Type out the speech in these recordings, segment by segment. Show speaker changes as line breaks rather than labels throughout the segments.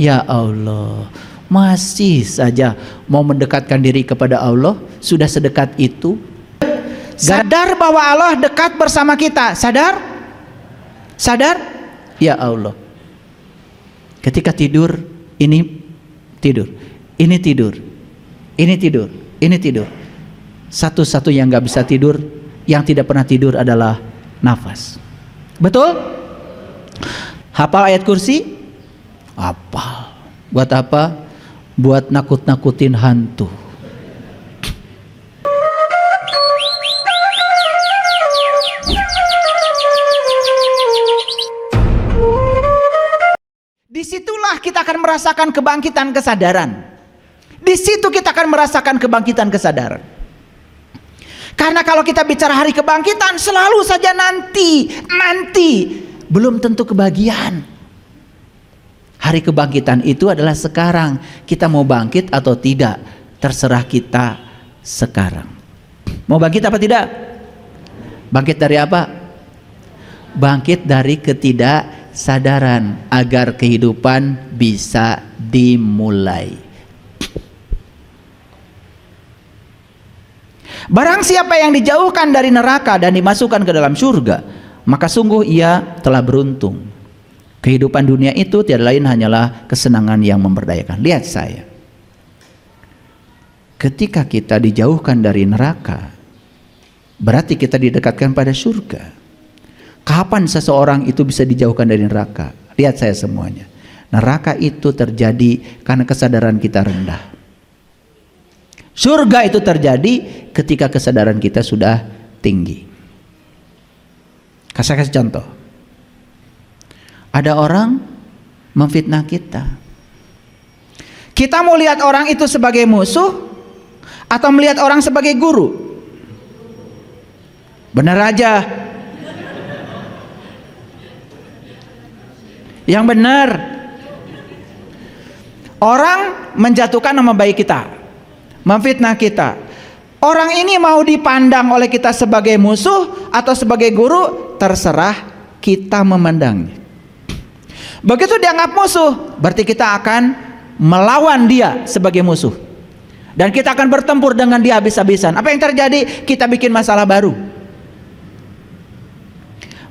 Ya Allah, masih saja mau mendekatkan diri kepada Allah, sudah sedekat itu. Sadar bahwa Allah dekat bersama kita. Sadar? Sadar? Ya Allah. Ketika tidur, ini tidur, ini tidur, ini tidur, ini tidur. Satu-satu yang gak bisa tidur, yang tidak pernah tidur adalah nafas. Betul? Hafal ayat kursi? Hafal. Buat apa? Buat nakut-nakutin hantu. Disitulah kita akan merasakan kebangkitan kesadaran. Di situ kita akan merasakan kebangkitan kesadaran. Karena kalau kita bicara hari kebangkitan, selalu saja nanti, belum tentu kebahagiaan. Hari kebangkitan itu adalah sekarang. Kita mau bangkit atau tidak, terserah kita sekarang. Mau bangkit apa tidak? Bangkit dari apa? Bangkit dari ketidaksadaran agar kehidupan bisa dimulai. Barang siapa yang dijauhkan dari neraka dan dimasukkan ke dalam surga, maka sungguh ia telah beruntung. Kehidupan dunia itu tiada lain hanyalah kesenangan yang memberdayakan. Lihat saya, ketika kita dijauhkan dari neraka, berarti kita didekatkan pada surga. Kapan seseorang itu bisa dijauhkan dari neraka? Lihat saya semuanya. Neraka itu terjadi karena kesadaran kita rendah. Surga itu terjadi ketika kesadaran kita sudah tinggi. Saya kasih contoh. Ada orang memfitnah kita. Kita mau lihat orang itu sebagai musuh atau melihat orang sebagai guru? Benar aja. Yang benar. Orang menjatuhkan nama baik kita, memfitnah kita. Orang ini mau dipandang oleh kita sebagai musuh atau sebagai guru, terserah kita memandangnya. Begitu dianggap musuh, berarti kita akan melawan dia sebagai musuh. Dan kita akan bertempur dengan dia habis-habisan. Apa yang terjadi? Kita bikin masalah baru.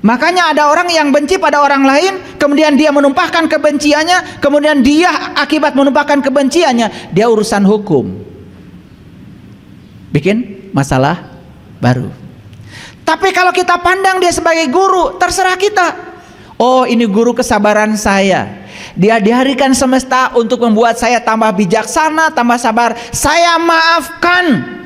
Makanya ada orang yang benci pada orang lain, kemudian dia menumpahkan kebenciannya, kemudian dia akibat menumpahkan kebenciannya, dia urusan hukum. Bikin masalah baru. Tapi kalau kita pandang dia sebagai guru, terserah kita. Oh, ini guru kesabaran saya. Dia diharikan semesta untuk membuat saya tambah bijaksana, tambah sabar. Saya maafkan.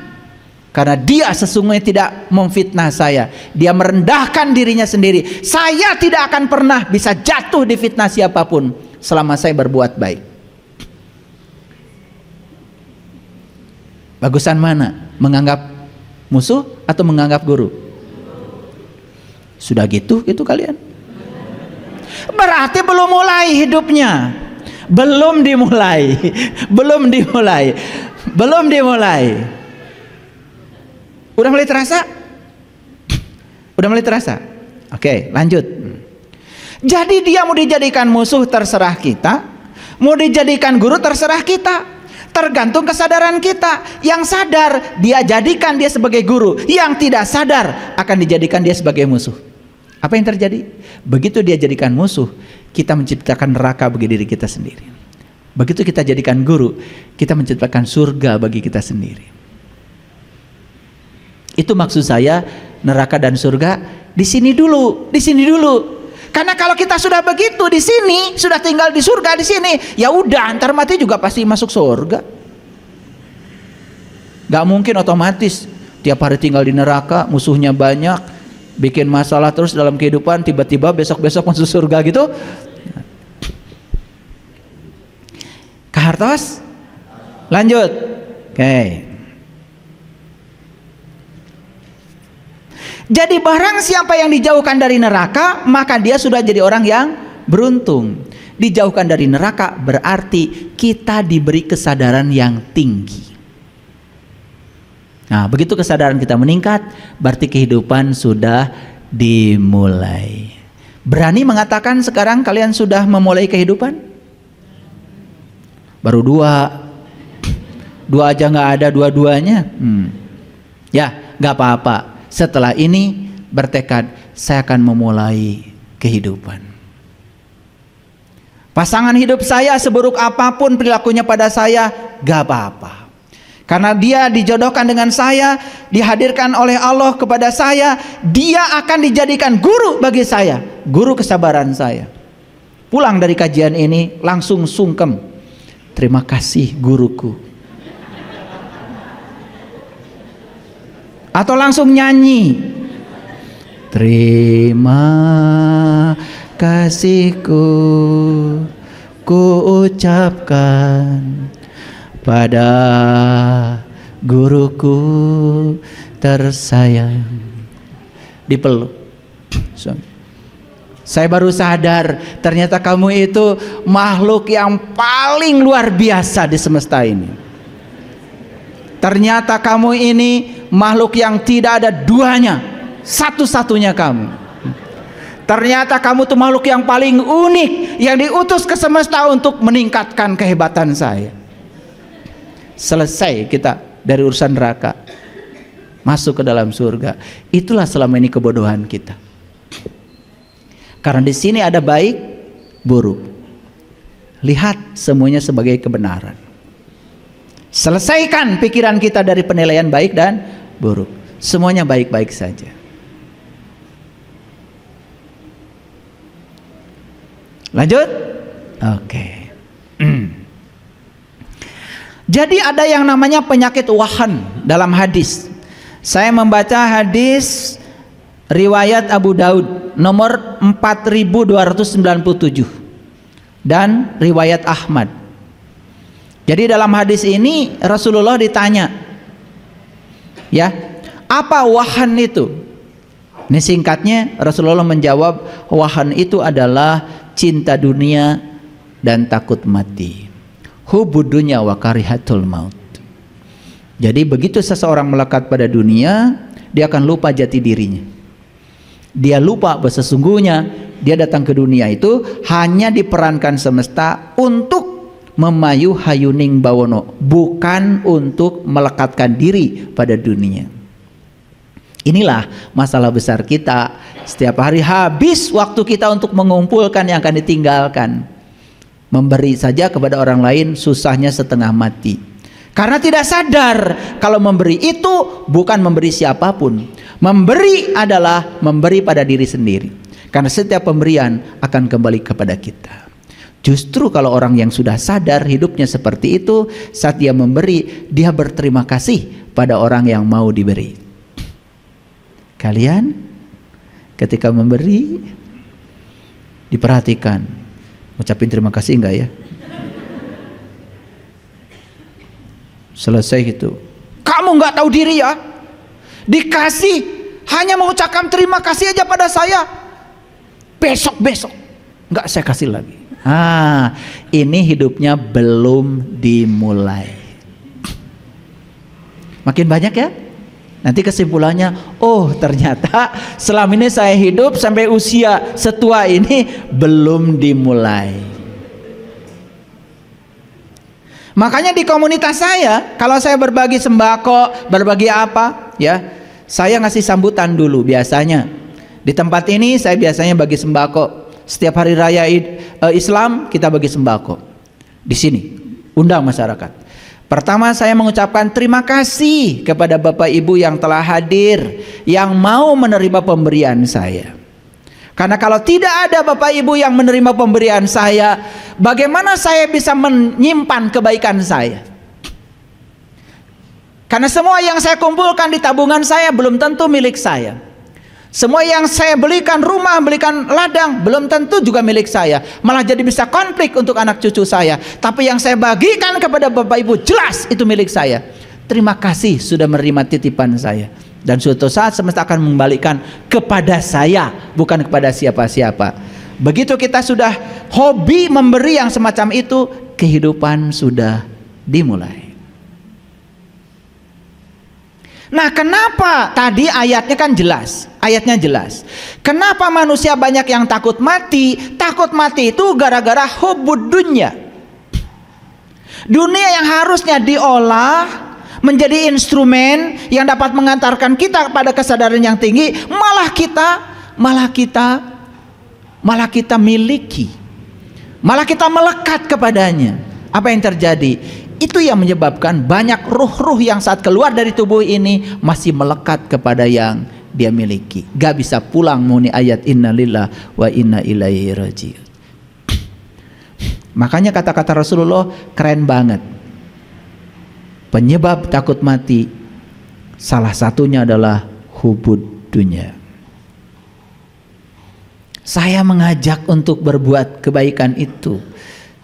Karena dia sesungguhnya tidak memfitnah saya. Dia merendahkan dirinya sendiri. Saya tidak akan pernah bisa jatuh di fitnah siapapun selama saya berbuat baik. Bagusan mana? Menganggap musuh atau menganggap guru? Sudah gitu kalian. Berarti belum mulai hidupnya. Belum dimulai. Belum dimulai. Belum dimulai. Udah mulai terasa? Udah mulai terasa? Oke, lanjut. Jadi dia mau dijadikan musuh terserah kita, mau dijadikan guru terserah kita. Tergantung kesadaran kita. Yang sadar dia jadikan dia sebagai guru, yang tidak sadar akan dijadikan dia sebagai musuh. Apa yang terjadi? Begitu dia jadikan musuh, kita menciptakan neraka bagi diri kita sendiri. Begitu kita jadikan guru, kita menciptakan surga bagi kita sendiri. Itu maksud saya, neraka dan surga di sini dulu, di sini dulu. Karena kalau kita sudah begitu di sini, sudah tinggal di surga di sini, ya udah, antar mati juga pasti masuk surga. Gak mungkin otomatis tiap hari tinggal di neraka, musuhnya banyak, bikin masalah terus dalam kehidupan, tiba-tiba besok-besok masuk surga gitu. Kahartos? Lanjut. Oke. Jadi barang siapa yang dijauhkan dari neraka, maka dia sudah jadi orang yang beruntung. Dijauhkan dari neraka berarti kita diberi kesadaran yang tinggi. Nah, begitu kesadaran kita meningkat, berarti kehidupan sudah dimulai. Berani mengatakan sekarang kalian sudah memulai kehidupan? baru dua aja nggak ada dua-duanya. Ya nggak apa-apa. Setelah ini bertekad, saya akan memulai kehidupan. Pasangan hidup saya seburuk apapun perilakunya pada saya, nggak apa-apa. Karena dia dijodohkan dengan saya, dihadirkan oleh Allah kepada saya, dia akan dijadikan guru bagi saya, guru kesabaran saya. Pulang dari kajian ini langsung sungkem, terima kasih guruku. Atau langsung nyanyi, terima kasihku ku ucapkan pada guruku tersayang. Dipeluk. Saya baru sadar ternyata kamu itu makhluk yang paling luar biasa di semesta ini. Ternyata kamu ini makhluk yang tidak ada duanya, satu-satunya kamu. Ternyata kamu tuh makhluk yang paling unik, yang diutus ke semesta untuk meningkatkan kehebatan saya. Selesai kita dari urusan neraka, masuk ke dalam surga. Itulah selama ini kebodohan kita. Karena di sini ada baik, buruk. Lihat semuanya sebagai kebenaran. Selesaikan pikiran kita dari penilaian baik dan buruk. Semuanya baik-baik saja. Lanjut? Oke. Jadi ada yang namanya penyakit wahan dalam hadis. Saya membaca hadis riwayat Abu Daud nomor 4297 dan riwayat Ahmad. Jadi dalam hadis ini Rasulullah ditanya, ya, apa wahan itu? Ini singkatnya Rasulullah menjawab, wahan itu adalah cinta dunia dan takut mati. Hubud dunya wa karihatul maut. Jadi begitu seseorang melekat pada dunia, dia akan lupa jati dirinya. Dia lupa bahwa sesungguhnya dia datang ke dunia itu hanya diperankan semesta untuk memayu hayuning bawono, bukan untuk melekatkan diri pada dunia. Inilah masalah besar kita. Setiap hari habis waktu kita untuk mengumpulkan yang akan ditinggalkan. Memberi saja kepada orang lain susahnya setengah mati. Karena tidak sadar kalau memberi itu bukan memberi siapapun. Memberi adalah memberi pada diri sendiri. Karena setiap pemberian akan kembali kepada kita. Justru kalau orang yang sudah sadar hidupnya seperti itu, saat dia memberi, dia berterima kasih pada orang yang mau diberi. Kalian ketika memberi diperhatikan, ucapin terima kasih enggak ya? Selesai itu, kamu enggak tahu diri ya? Dikasih hanya mengucapkan terima kasih aja pada saya, besok enggak saya kasih lagi. Ini hidupnya belum dimulai. Makin banyak ya. Nanti kesimpulannya, oh ternyata selama ini saya hidup sampai usia setua ini belum dimulai. Makanya di komunitas saya, kalau saya berbagi sembako, berbagi apa, ya, saya ngasih sambutan dulu biasanya. Di tempat ini saya biasanya bagi sembako. Setiap hari raya Islam kita bagi sembako. Di sini undang masyarakat. Pertama saya mengucapkan terima kasih kepada Bapak Ibu yang telah hadir, yang mau menerima pemberian saya. Karena kalau tidak ada Bapak Ibu yang menerima pemberian saya, bagaimana saya bisa menyimpan kebaikan saya? Karena semua yang saya kumpulkan di tabungan saya belum tentu milik saya. Semua yang saya belikan rumah, belikan ladang, belum tentu juga milik saya. Malah jadi bisa konflik untuk anak cucu saya. Tapi yang saya bagikan kepada Bapak Ibu jelas itu milik saya. Terima kasih sudah menerima titipan saya. Dan suatu saat semesta akan mengembalikan kepada saya, bukan kepada siapa-siapa. Begitu kita sudah hobi memberi yang semacam itu, kehidupan sudah dimulai. Nah, kenapa tadi ayatnya kan jelas? Ayatnya jelas. Kenapa manusia banyak yang takut mati? Takut mati itu gara-gara hubud dunya. Dunia yang harusnya diolah menjadi instrumen yang dapat mengantarkan kita pada kesadaran yang tinggi, malah kita miliki, malah kita melekat kepadanya. Apa yang terjadi? Itu yang menyebabkan banyak ruh-ruh yang saat keluar dari tubuh ini masih melekat kepada yang dia miliki. Gak bisa pulang muni ayat inna lillahi wa inna ilaihi raji'un. Makanya kata-kata Rasulullah keren banget. Penyebab takut mati salah satunya adalah hubud dunia. Saya mengajak untuk berbuat kebaikan itu.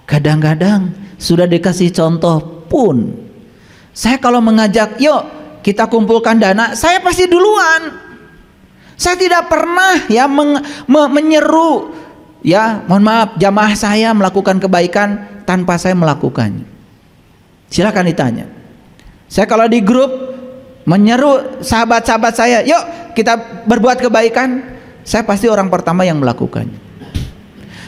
Kadang-kadang sudah dikasih contoh pun, saya kalau mengajak, yuk kita kumpulkan dana, saya pasti duluan. Saya tidak pernah ya menyeru, ya mohon maaf, jamaah saya melakukan kebaikan tanpa saya melakukannya. Silakan ditanya. Saya kalau di grup menyeru sahabat-sahabat saya, yuk kita berbuat kebaikan, saya pasti orang pertama yang melakukannya.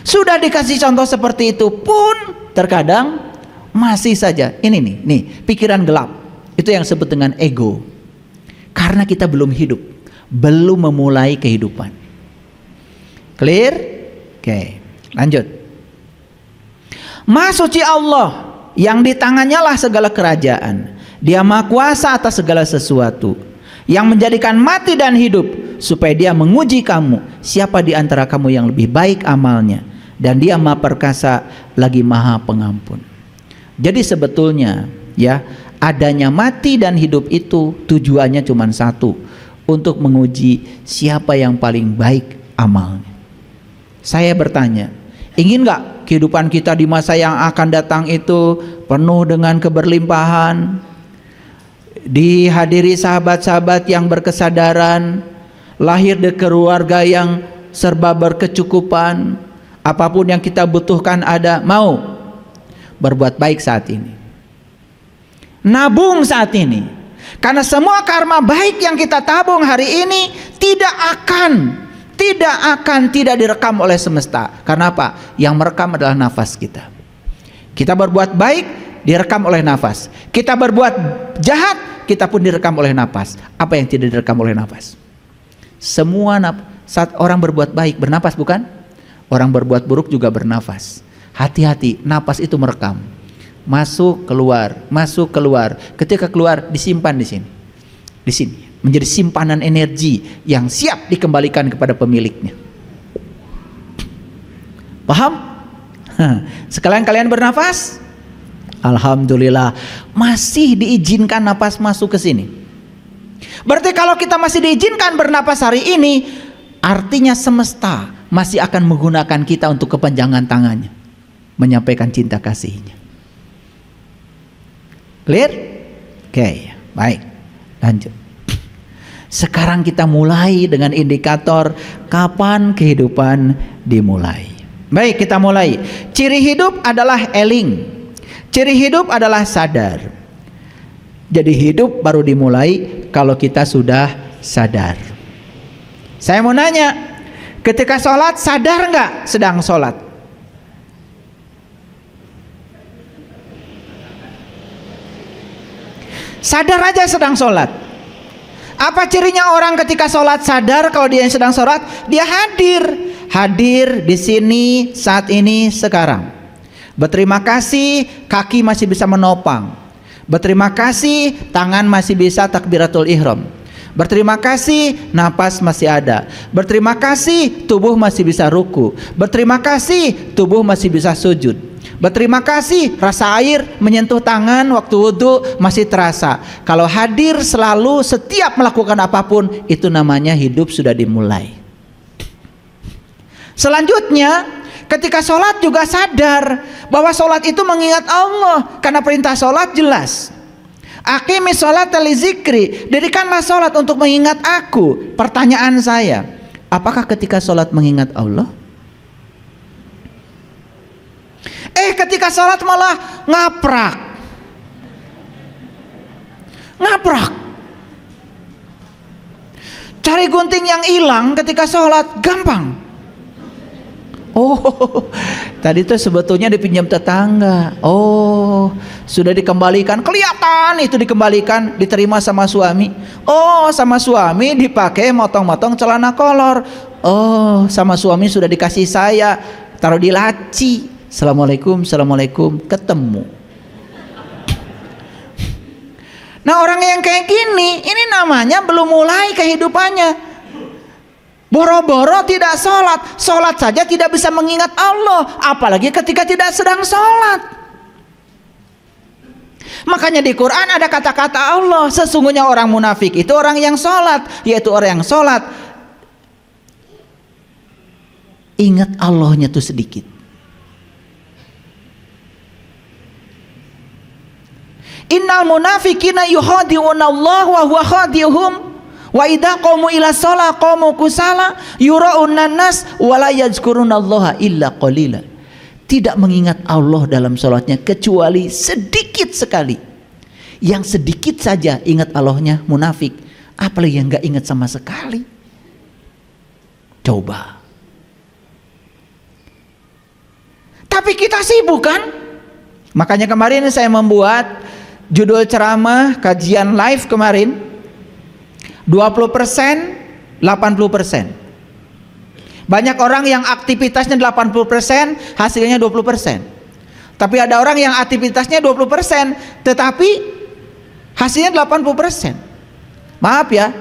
Sudah dikasih contoh seperti itu pun terkadang masih saja ini nih pikiran gelap. Itu yang disebut dengan ego. Karena kita belum hidup, belum memulai kehidupan. Clear? Oke, lanjut. Maha suci Allah, yang di tangannya lah segala kerajaan. Dia maha kuasa atas segala sesuatu, yang menjadikan mati dan hidup, supaya dia menguji kamu, siapa di antara kamu yang lebih baik amalnya. Dan dia maha perkasa lagi maha pengampun. Jadi sebetulnya ya, adanya mati dan hidup itu tujuannya cuma satu, untuk menguji siapa yang paling baik amalnya. Saya bertanya, ingin gak kehidupan kita di masa yang akan datang itu penuh dengan keberlimpahan, dihadiri sahabat-sahabat yang berkesadaran, lahir dari keluarga yang serba berkecukupan, apapun yang kita butuhkan ada? Mau berbuat baik saat ini, nabung saat ini, karena semua karma baik yang kita tabung hari ini tidak akan tidak direkam oleh semesta. Karena apa? Yang merekam adalah nafas kita. Kita berbuat baik direkam oleh nafas, kita berbuat jahat kita pun direkam oleh nafas. Apa yang tidak direkam oleh nafas? Semua saat orang berbuat baik bernafas, bukan? Orang berbuat buruk juga bernafas. Hati-hati, nafas itu merekam. Masuk keluar, masuk keluar. Ketika keluar disimpan di sini. Di sini menjadi simpanan energi yang siap dikembalikan kepada pemiliknya. Paham? Sekalian kalian bernafas, alhamdulillah masih diizinkan nafas masuk ke sini. Berarti kalau kita masih diizinkan bernafas hari ini, artinya semesta masih akan menggunakan kita untuk kepanjangan tangannya, menyampaikan cinta kasihnya. Clear? Oke, baik, lanjut. Sekarang kita mulai dengan indikator kapan kehidupan dimulai. Baik, kita mulai. Ciri hidup adalah eling. Ciri hidup adalah sadar. Jadi hidup baru dimulai kalau kita sudah sadar. Saya mau nanya, ketika sholat sadar nggak sedang sholat? Sadar aja sedang sholat. Apa cirinya orang ketika sholat sadar? Kalau dia sedang sholat, dia hadir di sini, saat ini, sekarang. Berterima kasih kaki masih bisa menopang. Berterima kasih tangan masih bisa takbiratul ihram. Berterima kasih napas masih ada. Berterima kasih tubuh masih bisa ruku. Berterima kasih tubuh masih bisa sujud. Berterima kasih rasa air menyentuh tangan waktu wudhu masih terasa. Kalau hadir selalu setiap melakukan apapun, itu namanya hidup sudah dimulai. Selanjutnya, ketika sholat juga sadar bahwa sholat itu mengingat Allah, karena perintah sholat jelas. Aqimis sholata li zikri, dirikanlah sholat untuk mengingat aku. Pertanyaan saya, apakah ketika sholat mengingat Allah? Ketika sholat malah ngaprak. Cari gunting yang hilang ketika sholat gampang. Oh, tadi tuh sebetulnya dipinjam tetangga. Oh, sudah dikembalikan. Kelihatan itu dikembalikan, diterima sama suami. Oh, sama suami dipakai motong-motong celana kolor. Oh, sama suami sudah dikasih saya, taruh di laci. Assalamualaikum, assalamualaikum, ketemu. Nah, orang yang kayak gini, ini namanya belum mulai kehidupannya. Boro-boro tidak sholat, sholat saja tidak bisa mengingat Allah, apalagi ketika tidak sedang sholat. Makanya di Quran ada kata-kata Allah, sesungguhnya orang munafik itu orang yang sholat, yaitu orang yang sholat ingat Allahnya tuh sedikit. Innal munafiqina yukhadi'una Allah wa huwa khadi'uhum. Wa idza qamu ila shalah qamu kusala yura'una nas wa la yazkurunallaha illa qalila. Tidak mengingat Allah dalam salatnya kecuali sedikit sekali. Yang sedikit saja ingat Allahnya munafik, apalagi yang enggak ingat sama sekali. Coba. Tapi kita sibuk kan? Makanya kemarin saya membuat judul ceramah kajian live kemarin 20%, 80%. Banyak orang yang aktivitasnya 80%, hasilnya 20%. Tapi ada orang yang aktivitasnya 20%, tetapi hasilnya 80%. Maaf ya,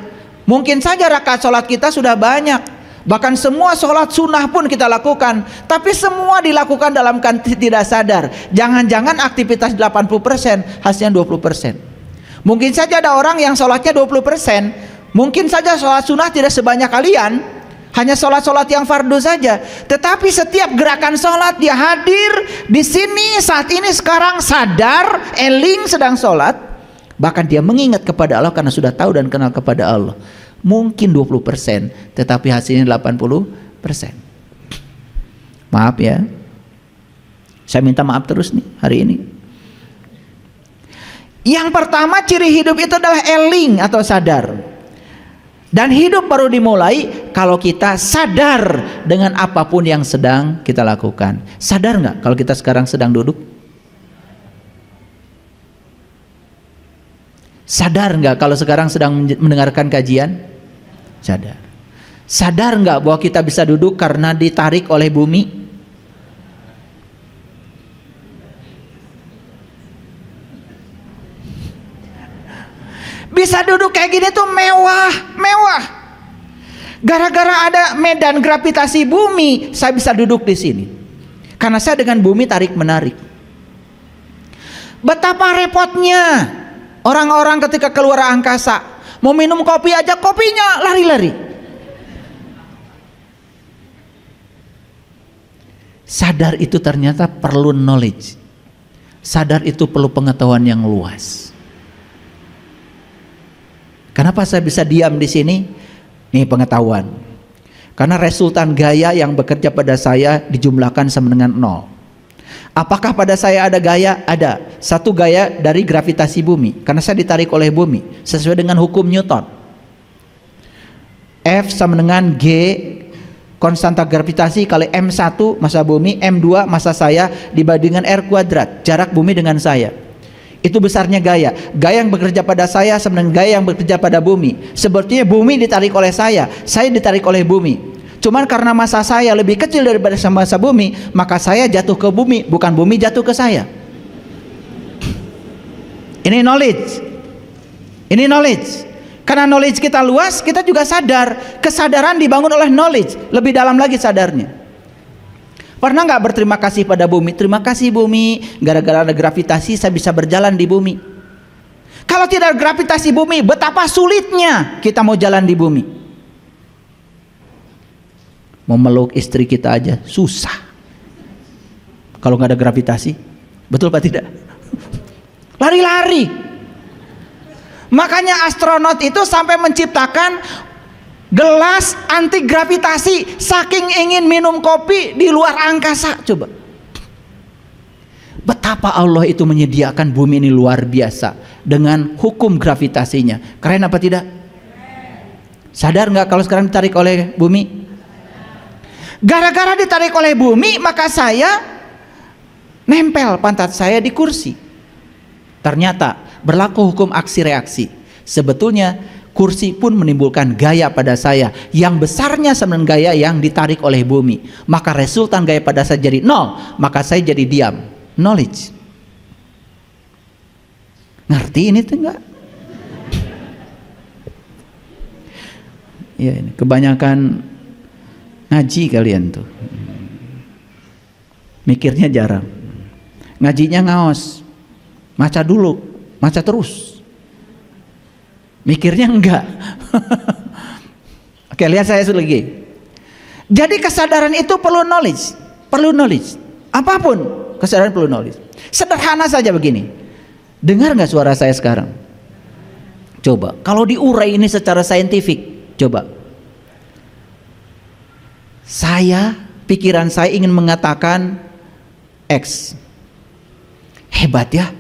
mungkin saja rakaat sholat kita sudah banyak, bahkan semua sholat sunnah pun kita lakukan, tapi semua dilakukan dalam tidak sadar. Jangan-jangan aktivitas 80%, hasilnya 20%. Mungkin saja ada orang yang sholatnya 20%, mungkin saja sholat sunnah tidak sebanyak kalian, hanya sholat-sholat yang fardu saja, tetapi setiap gerakan sholat dia hadir di sini saat ini sekarang, sadar, eling sedang sholat, bahkan dia mengingat kepada Allah karena sudah tahu dan kenal kepada Allah. Mungkin 20%, tetapi hasilnya 80%. Maaf ya, saya minta maaf terus nih hari ini. Yang pertama ciri hidup itu adalah eling atau sadar. Dan hidup baru dimulai kalau kita sadar dengan apapun yang sedang kita lakukan. Sadar nggak kalau kita sekarang sedang duduk? Sadar nggak kalau sekarang sedang mendengarkan kajian? Sadar. Sadar nggak bahwa kita bisa duduk karena ditarik oleh bumi? Bisa duduk kayak gini tuh mewah. Gara-gara ada medan gravitasi bumi, saya bisa duduk di sini. Karena saya dengan bumi tarik menarik. Betapa repotnya orang-orang ketika keluar angkasa, mau minum kopi aja kopinya lari-lari. Sadar itu ternyata perlu knowledge. Sadar itu perlu pengetahuan yang luas. Kenapa saya bisa diam di sini? Ini pengetahuan. Karena resultan gaya yang bekerja pada saya dijumlahkan sama dengan 0. Apakah pada saya ada gaya? Ada. Satu gaya dari gravitasi bumi, karena saya ditarik oleh bumi sesuai dengan hukum Newton. F sama dengan G konstanta gravitasi kali M1 massa bumi, M2 massa saya dibandingkan R kuadrat, jarak bumi dengan saya. Itu besarnya gaya. Gaya yang bekerja pada saya sama dengan gaya yang bekerja pada bumi. Sepertinya bumi ditarik oleh saya ditarik oleh bumi. Cuman karena massa saya lebih kecil daripada massa bumi, maka saya jatuh ke bumi, bukan bumi jatuh ke saya. Ini knowledge. Ini knowledge. Karena knowledge kita luas, kita juga sadar. Kesadaran dibangun oleh knowledge. Lebih dalam lagi sadarnya. Pernah nggak berterima kasih pada bumi? Terima kasih bumi, gara-gara ada gravitasi saya bisa berjalan di bumi. Kalau tidak ada gravitasi bumi, betapa sulitnya kita mau jalan di bumi. Mau meluk istri kita aja susah kalau nggak ada gravitasi. Betul Pak tidak? Lari-lari. Makanya astronot itu sampai menciptakan gelas anti gravitasi, saking ingin minum kopi di luar angkasa. Coba betapa Allah itu menyediakan bumi ini luar biasa dengan hukum gravitasinya. Keren apa tidak? Sadar nggak kalau sekarang ditarik oleh bumi? Gara-gara ditarik oleh bumi, maka saya nempel pantat saya di kursi. Ternyata berlaku hukum aksi reaksi. Sebetulnya kursi pun menimbulkan gaya pada saya yang besarnya sama gaya yang ditarik oleh bumi. Maka resultan gaya pada saya jadi 0, maka saya jadi diam. Knowledge. Ngerti ini tuh enggak? Ya, ini kebanyakan ngaji kalian tuh. Mikirnya jarang. Ngajinya ngaos. Maca dulu, maca terus. Mikirnya enggak. Oke, lihat saya lagi. Jadi kesadaran itu perlu knowledge. Perlu knowledge. Apapun kesadaran perlu knowledge. Sederhana saja begini. Dengar nggak suara saya sekarang? Coba, kalau diurai ini secara saintifik, coba. Pikiran saya ingin mengatakan X. Hebat ya.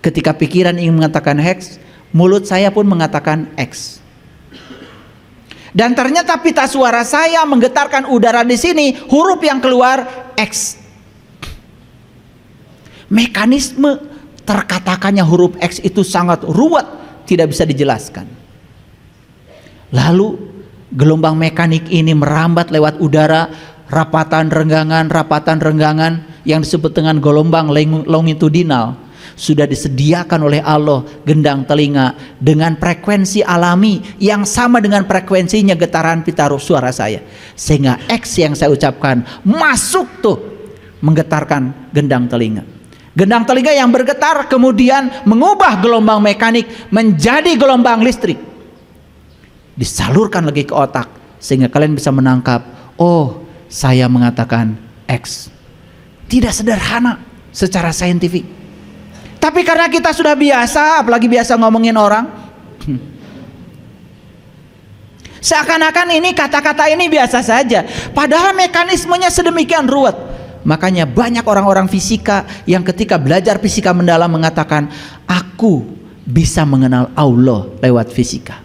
Ketika pikiran ingin mengatakan X, mulut saya pun mengatakan X. Dan ternyata pita suara saya menggetarkan udara di sini, huruf yang keluar X. Mekanisme terkatakannya huruf X itu sangat ruwet, tidak bisa dijelaskan. Lalu gelombang mekanik ini merambat lewat udara, rapatan renggangan yang disebut dengan gelombang longitudinal sudah disediakan oleh Allah gendang telinga dengan frekuensi alami yang sama dengan frekuensinya getaran pita suara saya, sehingga X yang saya ucapkan masuk tuh menggetarkan gendang telinga. Gendang telinga yang bergetar kemudian mengubah gelombang mekanik menjadi gelombang listrik, disalurkan lagi ke otak sehingga kalian bisa menangkap, oh saya mengatakan X. Tidak sederhana secara saintifik, tapi karena kita sudah biasa, apalagi biasa ngomongin orang, seakan-akan ini kata-kata ini biasa saja, padahal mekanismenya sedemikian ruwet. Makanya banyak orang-orang fisika yang ketika belajar fisika mendalam mengatakan, aku bisa mengenal Allah lewat fisika.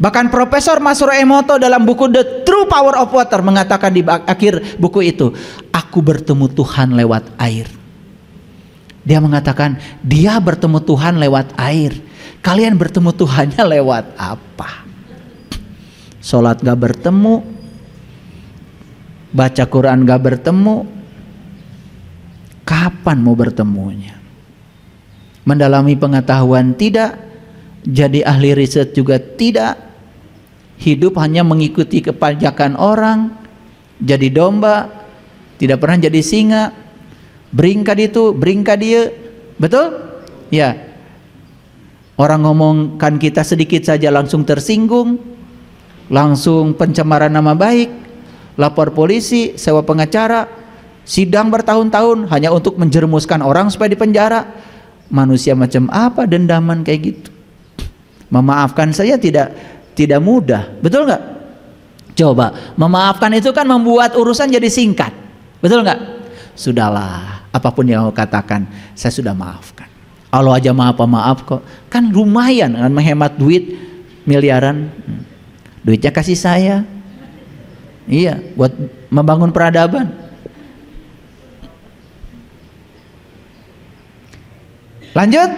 Bahkan Profesor Masaru Emoto dalam buku The True Power of Water mengatakan di akhir buku itu, aku bertemu Tuhan lewat air. Dia mengatakan dia bertemu Tuhan lewat air. Kalian bertemu Tuhannya lewat apa? Sholat gak bertemu, baca Quran gak bertemu, kapan mau bertemunya? Mendalami pengetahuan tidak, jadi ahli riset juga tidak, hidup hanya mengikuti kepajakan orang, jadi domba, tidak pernah jadi singa, beringkat itu, beringkat dia, betul? Ya. Orang ngomongkan kita sedikit saja langsung tersinggung, langsung pencemaran nama baik, lapor polisi, sewa pengacara, sidang bertahun-tahun hanya untuk menjerumuskan orang supaya dipenjara. Manusia macam apa dendaman kayak gitu? Memaafkan saya tidak mudah, betul nggak? Coba, memaafkan itu kan membuat urusan jadi singkat, betul nggak? Sudahlah, apapun yang kau katakan, saya sudah maafkan. Allah aja maaf kok, kan lumayan kan menghemat duit miliaran. Duitnya kasih saya, iya, buat membangun peradaban. Lanjut,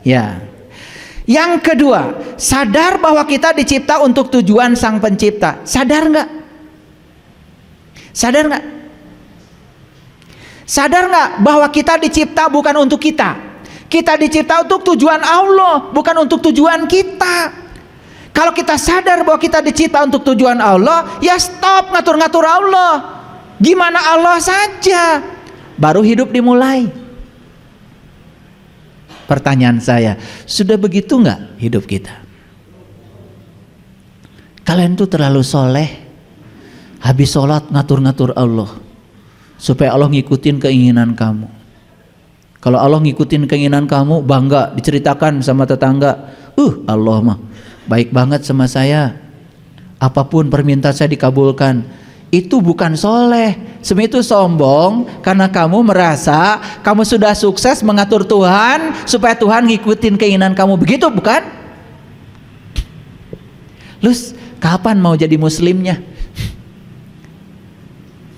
ya. Yang kedua, sadar bahwa kita dicipta untuk tujuan Sang Pencipta. Sadar nggak? Sadar nggak? Sadar nggak bahwa kita dicipta bukan untuk kita? Kita dicipta untuk tujuan Allah, bukan untuk tujuan kita. Kalau kita sadar bahwa kita dicipta untuk tujuan Allah, ya stop ngatur-ngatur Allah. Gimana Allah saja, baru hidup dimulai. Pertanyaan saya, sudah begitu nggak hidup kita? Kalian tuh terlalu soleh, habis sholat ngatur-ngatur Allah, supaya Allah ngikutin keinginan kamu. Kalau Allah ngikutin keinginan kamu, bangga diceritakan sama tetangga, Allah mah baik banget sama saya, apapun permintaan saya dikabulkan. Itu bukan soleh, sebenarnya itu sombong karena kamu merasa kamu sudah sukses mengatur Tuhan supaya Tuhan ngikutin keinginan kamu, begitu bukan? Lus, kapan mau jadi muslimnya?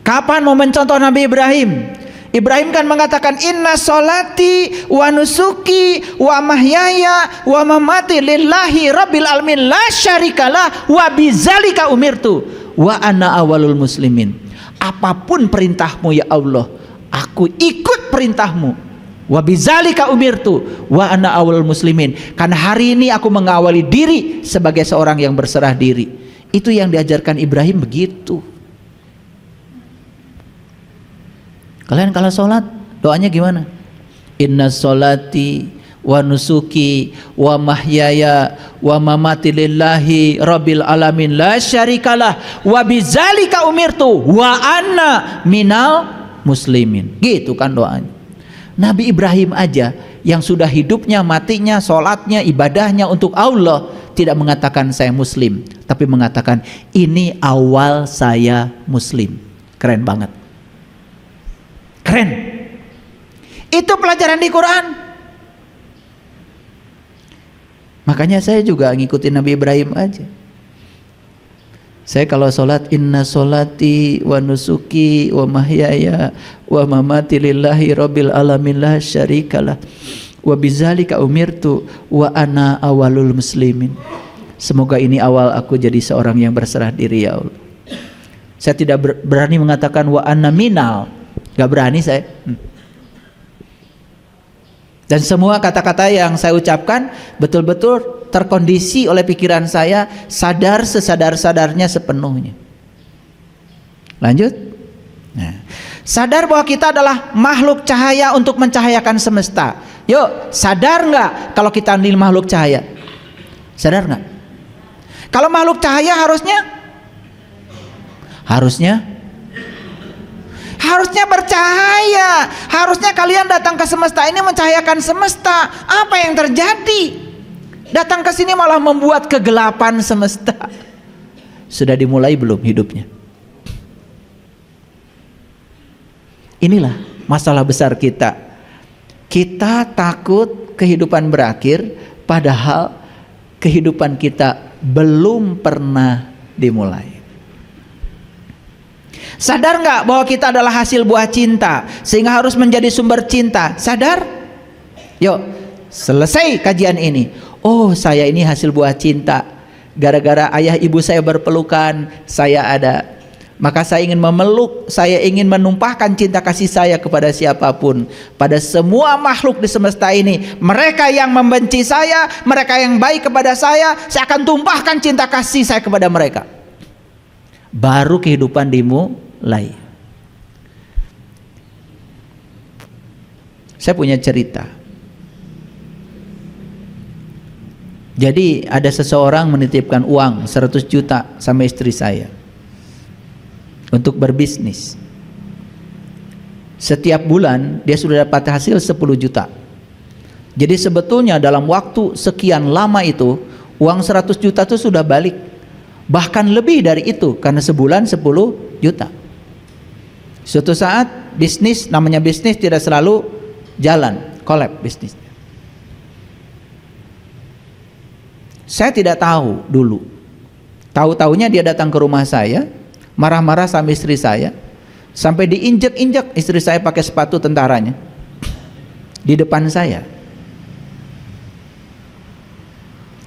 Kapan mau mencontoh Nabi Ibrahim? Ibrahim kan mengatakan inna sholati wa nusuki wa mahyaya wa mamati lillahi rabbil alamin la syarikalah wa bizalika umirtu wa ana awalul muslimin. Apapun perintahmu ya Allah, aku ikut perintahmu. Wa bizalika umirtu wa ana awalul muslimin. Karena hari ini aku mengawali diri sebagai seorang yang berserah diri. Itu yang diajarkan Ibrahim begitu. Kalian kalau sholat doanya gimana? Inna sholati wa nusuki wa mahyaya wa mamati lillahi rabbil alamin la syarikalah wa bizalika umirtu wa anna minal muslimin. Gitu kan doanya. Nabi Ibrahim aja yang sudah hidupnya, matinya, sholatnya, ibadahnya untuk Allah tidak mengatakan saya muslim, tapi mengatakan ini awal saya muslim. Keren banget. Keren. Itu pelajaran di Quran. Makanya saya juga ngikutin Nabi Ibrahim aja. Saya kalau sholat inna sholati wa nusuki wa mahyaya wa mamati lillahi rabbil alamin la syarikalah wa bizalika umirtu wa ana awalul muslimin. Semoga ini awal aku jadi seorang yang berserah diri ya Allah. Saya tidak berani mengatakan wa ana minal. Gak berani saya. Dan semua kata-kata yang saya ucapkan betul-betul terkondisi oleh pikiran saya, sadar sesadar-sadarnya sepenuhnya. Lanjut. Nah, sadar bahwa kita adalah makhluk cahaya untuk mencahayakan semesta. Yuk, sadar nggak kalau kita ini makhluk cahaya? Sadar nggak? Kalau makhluk cahaya harusnya bercahaya. Harusnya kalian datang ke semesta ini mencahayakan semesta. Apa yang terjadi? Datang ke sini malah membuat kegelapan semesta. Sudah dimulai belum hidupnya? Inilah masalah besar kita. Kita takut kehidupan berakhir, padahal kehidupan kita belum pernah dimulai. Sadar nggak bahwa kita adalah hasil buah cinta, sehingga harus menjadi sumber cinta? Sadar? Yuk, selesai kajian ini. Oh, saya ini hasil buah cinta. Gara-gara ayah ibu saya berpelukan, saya ada. Maka saya ingin memeluk, saya ingin menumpahkan cinta kasih saya kepada siapapun, pada semua makhluk di semesta ini. Mereka yang membenci saya, mereka yang baik kepada saya akan tumpahkan cinta kasih saya kepada mereka. Baru kehidupan dimulai. Saya punya cerita. Jadi ada seseorang menitipkan uang 100 juta sama istri saya untuk berbisnis. Setiap bulan dia sudah dapat hasil 10 juta. Jadi sebetulnya dalam waktu sekian lama itu uang 100 juta itu sudah balik. Bahkan lebih dari itu karena sebulan 10 juta. Suatu saat bisnis, namanya bisnis tidak selalu jalan, kolab bisnisnya. Saya tidak tahu dulu. Tahu-taunya dia datang ke rumah saya, marah-marah sama istri saya, sampai diinjek-injek istri saya pakai sepatu tentaranya di depan saya.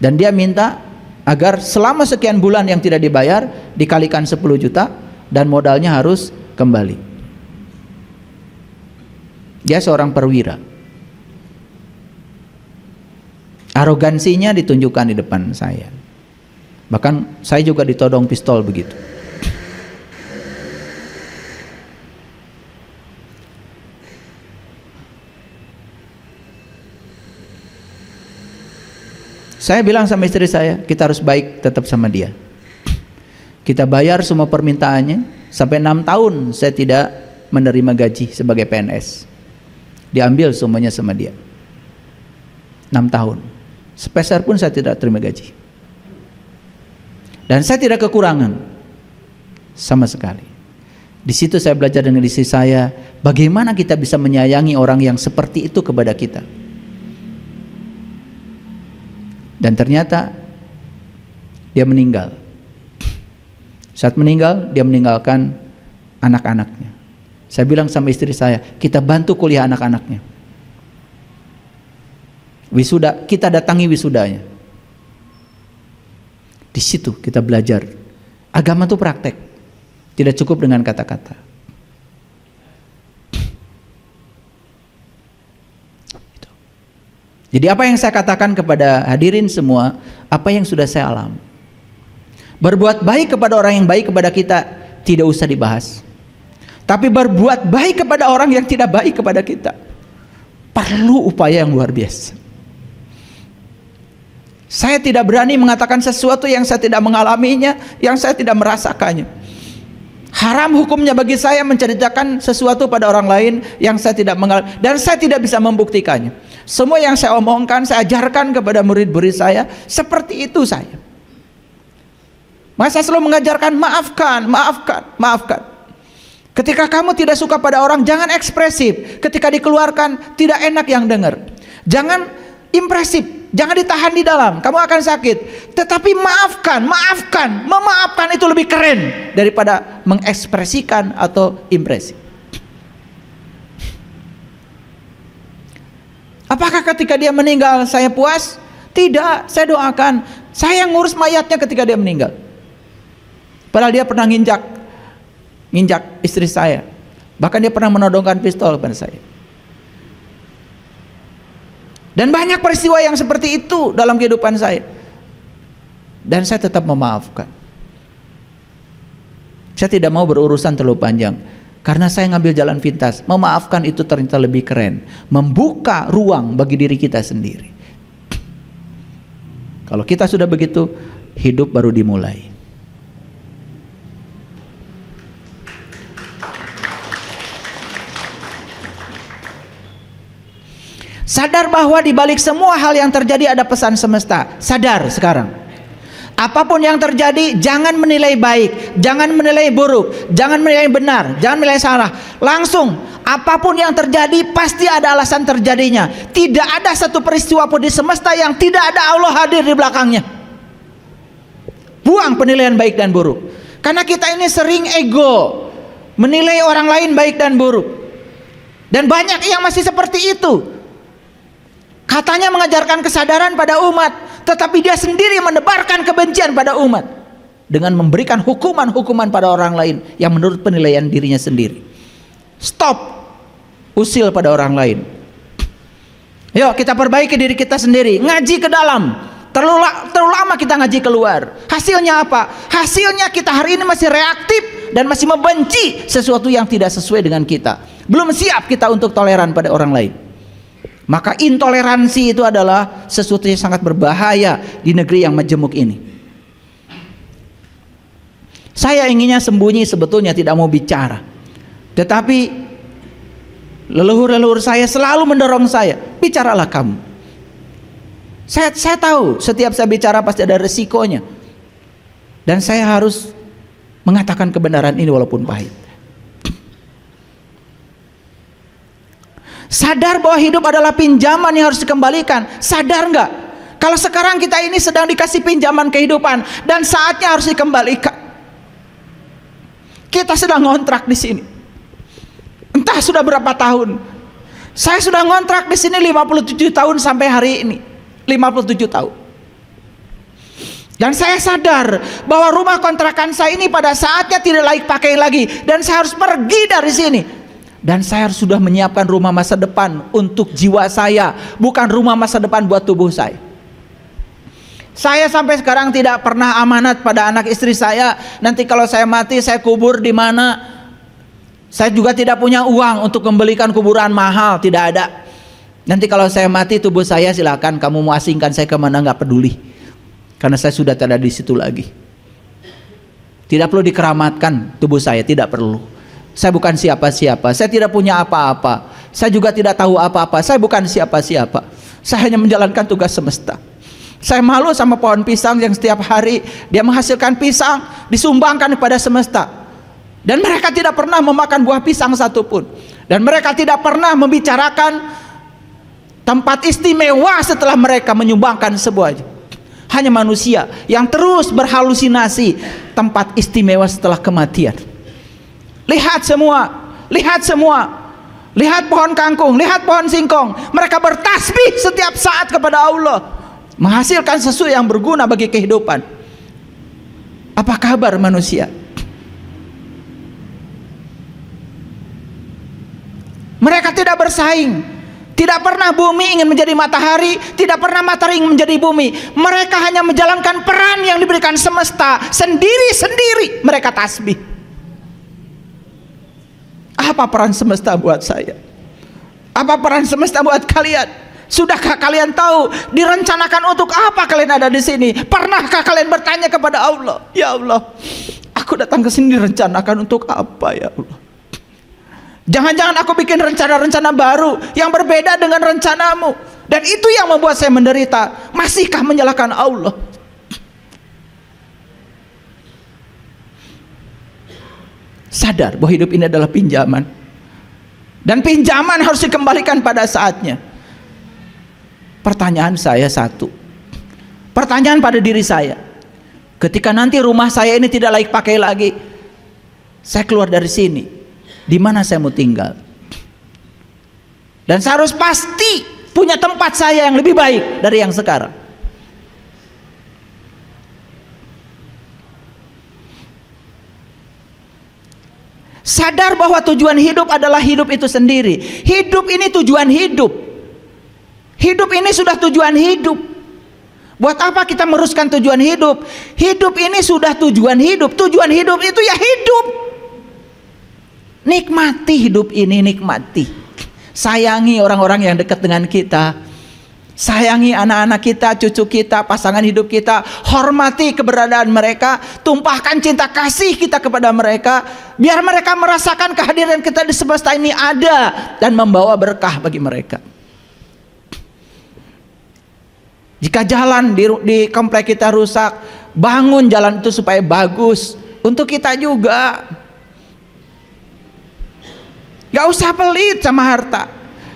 Dan dia minta agar selama sekian bulan yang tidak dibayar dikalikan 10 juta dan modalnya harus kembali. Dia seorang perwira. Arogansinya ditunjukkan di depan saya. Bahkan saya juga ditodong pistol begitu. Saya bilang sama istri saya, kita harus baik tetap sama dia. Kita bayar semua permintaannya. Sampai 6 tahun saya tidak menerima gaji sebagai PNS. Diambil semuanya sama dia. 6 tahun. Sepeser pun saya tidak terima gaji. Dan saya tidak kekurangan sama sekali. Di situ saya belajar dengan istri saya, bagaimana kita bisa menyayangi orang yang seperti itu kepada kita. Dan ternyata dia meninggal. Saat meninggal, dia meninggalkan anak-anaknya. Saya bilang sama istri saya, kita bantu kuliah anak-anaknya. Wisuda, kita datangi wisudanya. Di situ kita belajar. Agama itu praktek. Tidak cukup dengan kata-kata. Jadi apa yang saya katakan kepada hadirin semua, apa yang sudah saya alami. Berbuat baik kepada orang yang baik kepada kita tidak usah dibahas. Tapi berbuat baik kepada orang yang tidak baik kepada kita perlu upaya yang luar biasa. Saya tidak berani mengatakan sesuatu yang saya tidak mengalaminya, yang saya tidak merasakannya. Haram hukumnya bagi saya menceritakan sesuatu pada orang lain yang saya tidak mengalami, dan saya tidak bisa membuktikannya. Semua yang saya omongkan, saya ajarkan kepada murid-murid saya, seperti itu saya. Maka saya selalu mengajarkan maafkan, maafkan, maafkan. Ketika kamu tidak suka pada orang, jangan ekspresif. Ketika dikeluarkan, tidak enak yang dengar. Jangan impresif, jangan ditahan di dalam, kamu akan sakit. Tetapi maafkan, maafkan. Memaafkan itu lebih keren daripada mengekspresikan atau impresif. Apakah ketika dia meninggal saya puas? Tidak, saya doakan. Saya ngurus mayatnya ketika dia meninggal. Padahal dia pernah nginjak istri saya. Bahkan dia pernah menodongkan pistol kepada saya. Dan banyak peristiwa yang seperti itu dalam kehidupan saya. Dan saya tetap memaafkan. Saya tidak mau berurusan terlalu panjang. Karena saya ngambil jalan pintas. Memaafkan itu ternyata lebih keren. Membuka ruang bagi diri kita sendiri. Kalau kita sudah begitu, hidup baru dimulai. Sadar bahwa di balik semua hal yang terjadi ada pesan semesta. Sadar sekarang. Apapun yang terjadi, jangan menilai baik, jangan menilai buruk, jangan menilai benar, jangan menilai salah. Langsung, apapun yang terjadi pasti ada alasan terjadinya. Tidak ada satu peristiwa pun di semesta yang tidak ada Allah hadir di belakangnya. Buang penilaian baik dan buruk. Karena kita ini sering ego, menilai orang lain baik dan buruk. Dan banyak yang masih seperti itu. Katanya mengajarkan kesadaran pada umat, tetapi dia sendiri menebarkan kebencian pada umat dengan memberikan hukuman-hukuman pada orang lain yang menurut penilaian dirinya sendiri. Stop usil pada orang lain. Yuk kita perbaiki diri kita sendiri, ngaji ke dalam. Terlalu lama kita ngaji keluar. Hasilnya apa? Hasilnya kita hari ini masih reaktif dan masih membenci sesuatu yang tidak sesuai dengan kita. Belum siap kita untuk toleran pada orang lain. Maka intoleransi itu adalah sesuatu yang sangat berbahaya di negeri yang majemuk ini. Saya inginnya sembunyi, sebetulnya tidak mau bicara. Tetapi leluhur-leluhur saya selalu mendorong saya, bicaralah kamu. Saya tahu setiap saya bicara pasti ada resikonya. Dan saya harus mengatakan kebenaran ini walaupun pahit. Sadar bahwa hidup adalah pinjaman yang harus dikembalikan. Sadar nggak? Kalau sekarang kita ini sedang dikasih pinjaman kehidupan dan saatnya harus dikembalikan. Kita sedang ngontrak di sini. Entah sudah berapa tahun. Saya sudah ngontrak di sini 57 tahun sampai hari ini. 57 tahun. Dan saya sadar bahwa rumah kontrakan saya ini pada saatnya tidak layak pakai lagi dan saya harus pergi dari sini. Dan saya sudah menyiapkan rumah masa depan untuk jiwa saya, bukan rumah masa depan buat tubuh saya. Saya sampai sekarang tidak pernah amanat pada anak istri saya, nanti kalau saya mati saya kubur di mana. Saya juga tidak punya uang untuk membelikan kuburan mahal, tidak ada. Nanti kalau saya mati tubuh saya silakan kamu mau asingkan saya kemana, nggak peduli. Karena saya sudah tidak ada di situ lagi. Tidak perlu dikeramatkan tubuh saya, tidak perlu. Saya bukan siapa-siapa, saya tidak punya apa-apa, saya juga tidak tahu apa-apa, saya bukan siapa-siapa. Saya hanya menjalankan tugas semesta. Saya malu sama pohon pisang yang setiap hari dia menghasilkan pisang, disumbangkan kepada semesta. Dan mereka tidak pernah memakan buah pisang satupun. Dan mereka tidak pernah membicarakan tempat istimewa setelah mereka menyumbangkan sebuah. Hanya manusia yang terus berhalusinasi tempat istimewa setelah kematian. Lihat semua, lihat semua. Lihat pohon kangkung, lihat pohon singkong. Mereka bertasbih setiap saat kepada Allah, menghasilkan sesuatu yang berguna bagi kehidupan. Apa kabar manusia? Mereka tidak bersaing. Tidak pernah bumi ingin menjadi matahari, tidak pernah matahari ingin menjadi bumi. Mereka hanya menjalankan peran yang diberikan semesta. Sendiri-sendiri mereka tasbih. Apa peran semesta buat saya? Apa peran semesta buat kalian? Sudahkah kalian tahu direncanakan untuk apa kalian ada di sini? Pernahkah kalian bertanya kepada Allah, ya Allah, aku datang ke sini direncanakan untuk apa ya Allah? Jangan-jangan aku bikin rencana-rencana baru yang berbeda dengan rencanamu, dan itu yang membuat saya menderita. Masihkah menyalahkan Allah? Sadar bahwa hidup ini adalah pinjaman, dan pinjaman harus dikembalikan pada saatnya. Pertanyaan saya satu, pertanyaan pada diri saya, ketika nanti rumah saya ini tidak layak pakai lagi, saya keluar dari sini, di mana saya mau tinggal? Dan saya harus pasti punya tempat saya yang lebih baik dari yang sekarang. Sadar bahwa tujuan hidup adalah hidup itu sendiri. Hidup ini tujuan hidup. Hidup ini sudah tujuan hidup. Buat apa kita meruskan tujuan hidup? Hidup ini sudah tujuan hidup. Tujuan hidup itu ya hidup. Nikmati hidup ini, nikmati. Sayangi orang-orang yang dekat dengan kita. Sayangi anak-anak kita, cucu kita, pasangan hidup kita. Hormati keberadaan mereka. Tumpahkan cinta kasih kita kepada mereka, biar mereka merasakan kehadiran kita di semesta ini ada dan membawa berkah bagi mereka. Jika jalan di komplek kita rusak, bangun jalan itu supaya bagus untuk kita juga. Gak usah pelit sama harta.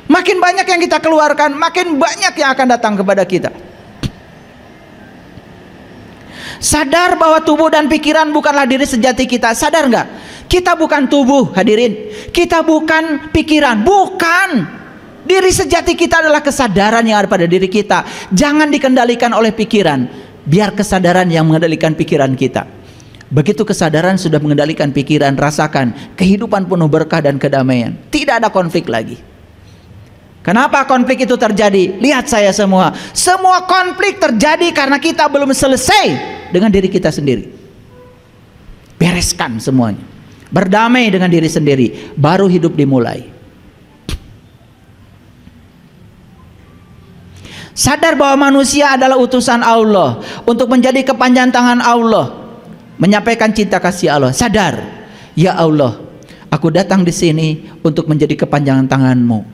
Makin banyak yang kita keluarkan, makin banyak yang akan datang kepada kita. Sadar bahwa tubuh dan pikiran bukanlah diri sejati kita. Sadar nggak? Kita bukan tubuh, hadirin. Kita bukan pikiran, bukan. Diri sejati kita adalah kesadaran yang ada pada diri kita. Jangan dikendalikan oleh pikiran. Biar kesadaran yang mengendalikan pikiran kita. Begitu kesadaran sudah mengendalikan pikiran, rasakan kehidupan penuh berkah dan kedamaian. Tidak ada konflik lagi. Kenapa konflik itu terjadi? Lihat saya semua. Semua konflik terjadi karena kita belum selesai dengan diri kita sendiri. Bereskan semuanya. Berdamai dengan diri sendiri, baru hidup dimulai. Sadar bahwa manusia adalah utusan Allah untuk menjadi kepanjangan tangan Allah, menyampaikan cinta kasih Allah. Sadar, ya Allah, aku datang di sini untuk menjadi kepanjangan tangan-Mu,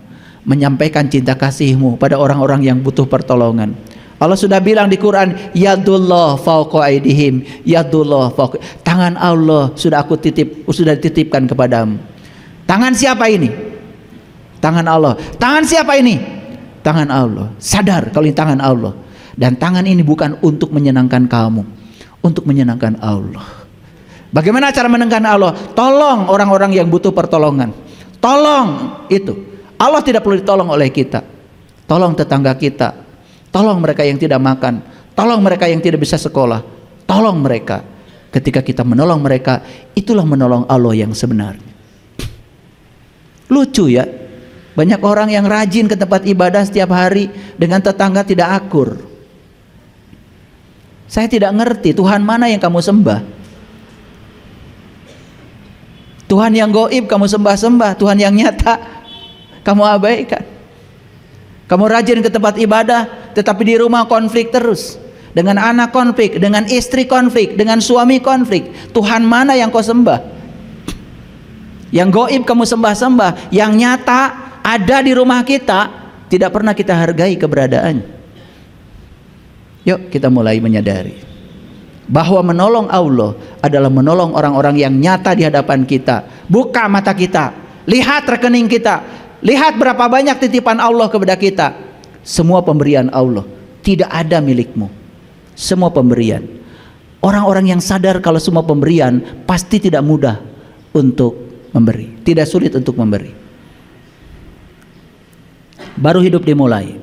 menyampaikan cinta kasih-Mu pada orang-orang yang butuh pertolongan. Allah sudah bilang di Quran, yadullah fauqa aidihim, yadullah fauqa. Tangan Allah sudah dititipkan kepadamu. Tangan siapa ini? Tangan Allah. Tangan siapa ini? Tangan Allah. Sadar kalau ini tangan Allah. Dan tangan ini bukan untuk menyenangkan kamu, untuk menyenangkan Allah. Bagaimana cara menyenangkan Allah? Tolong orang-orang yang butuh pertolongan. Tolong itu. Allah tidak perlu ditolong oleh kita. Tolong tetangga kita. Tolong mereka yang tidak makan. Tolong mereka yang tidak bisa sekolah. Tolong mereka. Ketika kita menolong mereka, itulah menolong Allah yang sebenarnya. Lucu ya, banyak orang yang rajin ke tempat ibadah setiap hari, dengan tetangga tidak akur. Saya tidak ngerti, Tuhan mana yang kamu sembah? Tuhan yang gaib kamu sembah-sembah, Tuhan yang nyata kamu abaikan. Kamu rajin ke tempat ibadah, tetapi di rumah konflik terus. Dengan anak konflik, dengan istri konflik, dengan suami konflik. Tuhan mana yang kau sembah? Yang gaib kamu sembah-sembah, yang nyata ada di rumah kita, tidak pernah kita hargai keberadaannya. Yuk kita mulai menyadari bahwa menolong Allah adalah menolong orang-orang yang nyata di hadapan kita. Buka mata kita, lihat rekening kita, lihat berapa banyak titipan Allah kepada kita. Semua pemberian Allah, tidak ada milikmu. Semua pemberian. Orang-orang yang sadar kalau semua pemberian pasti tidak mudah untuk memberi, tidak sulit untuk memberi. Baru hidup dimulai.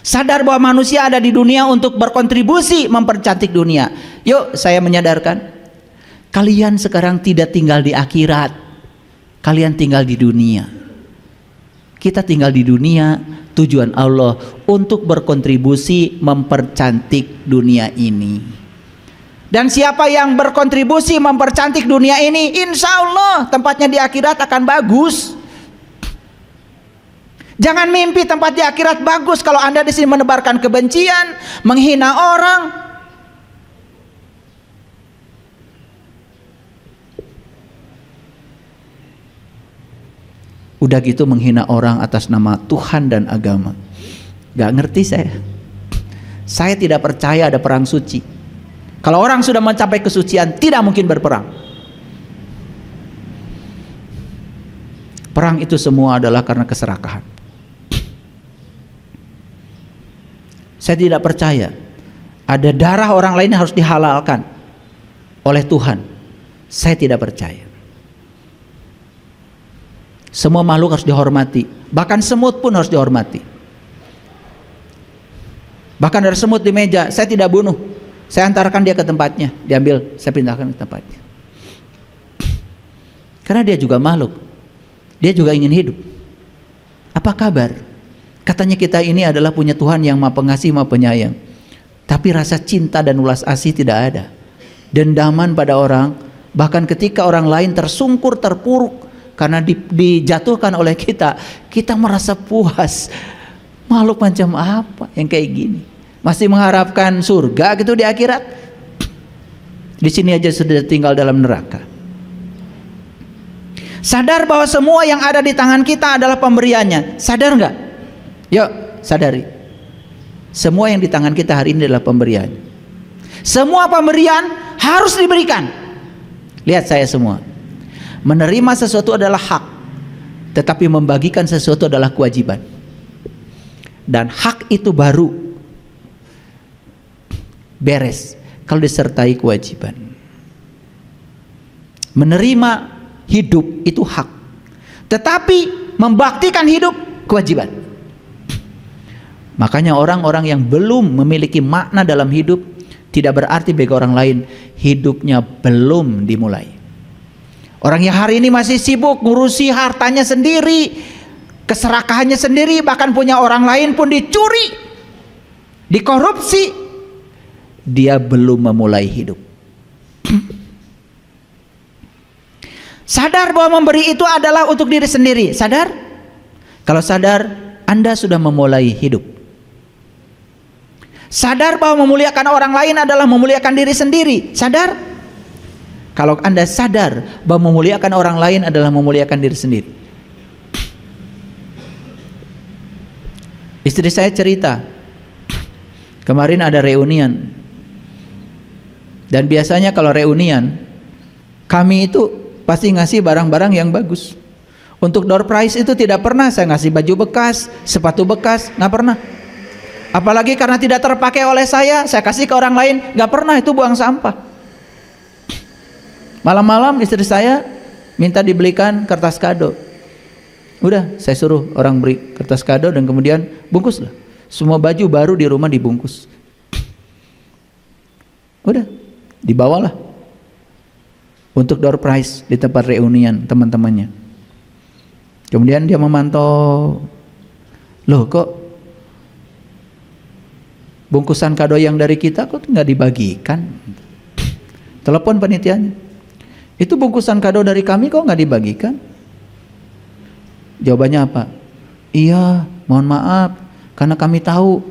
Sadar bahwa manusia ada di dunia untuk berkontribusi mempercantik dunia. Yuk, saya menyadarkan, kalian sekarang tidak tinggal di akhirat, kalian tinggal di dunia. Kita tinggal di dunia, tujuan Allah untuk berkontribusi mempercantik dunia ini. Dan siapa yang berkontribusi mempercantik dunia ini, insya Allah tempatnya di akhirat akan bagus. Jangan mimpi tempat di akhirat bagus kalau Anda di sini menebarkan kebencian, menghina orang. Udah gitu menghina orang atas nama Tuhan dan agama. Gak ngerti saya. Saya tidak percaya ada perang suci. Kalau orang sudah mencapai kesucian, tidak mungkin berperang. Perang itu semua adalah karena keserakahan. Saya tidak percaya ada darah orang lain yang harus dihalalkan oleh Tuhan. Saya tidak percaya. Semua makhluk harus dihormati, bahkan semut pun harus dihormati. Bahkan ada semut di meja, saya tidak bunuh, saya antarkan dia ke tempatnya, diambil, saya pindahkan ke tempatnya. Karena dia juga makhluk, dia juga ingin hidup. Apa kabar? Katanya kita ini adalah punya Tuhan yang Maha Pengasih, Maha Penyayang, tapi rasa cinta dan ulas asih tidak ada. Dendaman pada orang, bahkan ketika orang lain tersungkur, terpuruk karena dijatuhkan oleh kita, kita merasa puas. Makhluk macam apa yang kayak gini? Masih mengharapkan surga gitu di akhirat? Di sini aja sudah tinggal dalam neraka. Sadar bahwa semua yang ada di tangan kita adalah pemberiannya. Sadar nggak? Yuk, sadari. Semua yang di tangan kita hari ini adalah pemberian. Semua pemberian harus diberikan. Lihat saya semua. Menerima sesuatu adalah hak, tetapi membagikan sesuatu adalah kewajiban. Dan hak itu baru beres kalau disertai kewajiban. Menerima hidup itu hak, tetapi membaktikan hidup kewajiban. Makanya orang-orang yang belum memiliki makna dalam hidup tidak berarti bagi orang lain hidupnya belum dimulai. Orang yang hari ini masih sibuk ngurusi hartanya sendiri, keserakahannya sendiri, bahkan punya orang lain pun dicuri, dikorupsi, dia belum memulai hidup. Sadar bahwa memberi itu adalah untuk diri sendiri. Sadar? Kalau sadar, Anda sudah memulai hidup. Sadar bahwa memuliakan orang lain adalah memuliakan diri sendiri. Sadar? Kalau Anda sadar bahwa memuliakan orang lain adalah memuliakan diri sendiri. Istri saya cerita, kemarin ada reunian. Dan biasanya kalau reunian, kami itu pasti ngasih barang-barang yang bagus. Untuk door prize itu tidak pernah saya ngasih baju bekas, sepatu bekas, nggak pernah. Apalagi karena tidak terpakai oleh saya kasih ke orang lain, nggak pernah, itu buang sampah. Malam-malam istri saya minta dibelikan kertas kado. Udah, saya suruh orang beri kertas kado dan kemudian bungkuslah. Semua baju baru di rumah dibungkus. Udah, dibawalah untuk door prize di tempat reunian teman-temannya. Kemudian dia memantau, loh kok bungkusan kado yang dari kita kok nggak dibagikan? Telepon panitianya, itu bungkusan kado dari kami kok nggak dibagikan? Jawabannya apa? Iya, mohon maaf, karena kami tahu